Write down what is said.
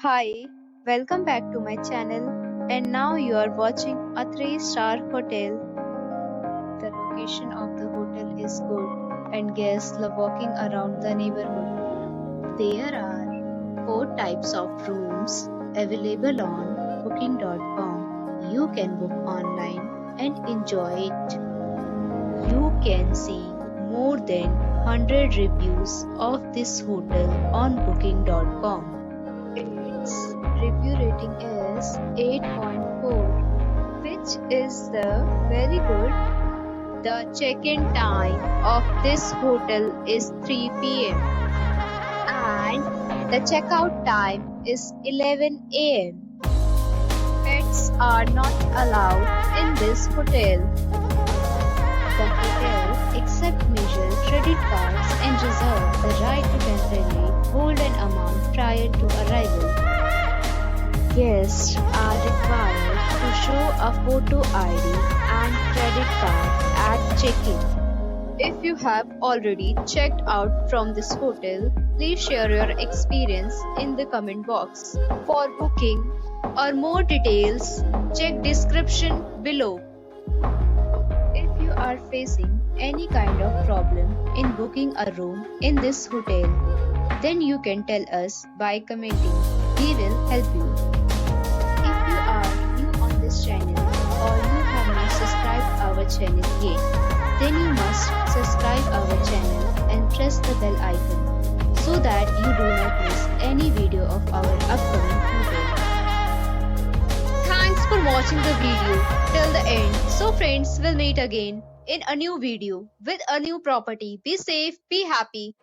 Hi, welcome back to my channel. And now you are watching a 3-star hotel. The location of the hotel is good and guests love walking around the neighborhood. There are 4 types of rooms available on booking.com. You can book online and enjoy it. You can see more than 100 reviews of this hotel on booking.com. Its review rating is 8.4, which is very good. The check-in time of this hotel is 3 p.m. and the checkout time is 11 a.m. Pets are not allowed in this hotel. The hotel accepts major credit cards and reserves the right to temporarily hold an amount prior to arrival. Guests are required to show a photo ID and credit card at check-in. If you have already checked out from this hotel, please share your experience in the comment box. For booking or more details, check description below. If you are facing any kind of problem in booking a room in this hotel, then you can tell us by commenting. We will help you. If you are new on this channel or you have not subscribed our channel yet, then you must subscribe our channel and press the bell icon so that you do not miss any video of our upcoming hotel. Thanks for watching the video till the end. So friends, will meet again in a new video with a new property. Be safe, be happy.